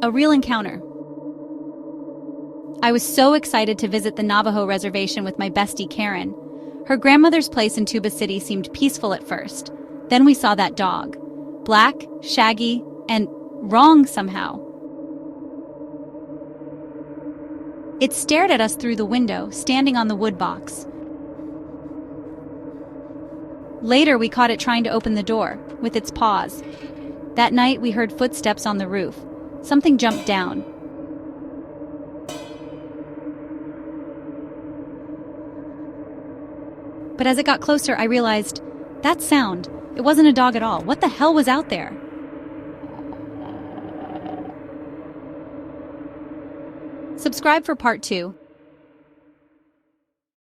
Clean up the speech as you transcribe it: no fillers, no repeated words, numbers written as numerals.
A real encounter. I was so excited to visit the Navajo reservation with my bestie Karen. Her grandmother's place in Tuba City seemed peaceful at first. Then we saw that dog. Black, shaggy, and wrong somehow. It stared at us through the window, standing on the wood box. Later, we caught it trying to open the door, with its paws. That night, we heard footsteps on the roof. Something jumped down. But as it got closer, I realized, that sound, it wasn't a dog at all. What the hell was out there? Subscribe for part 2.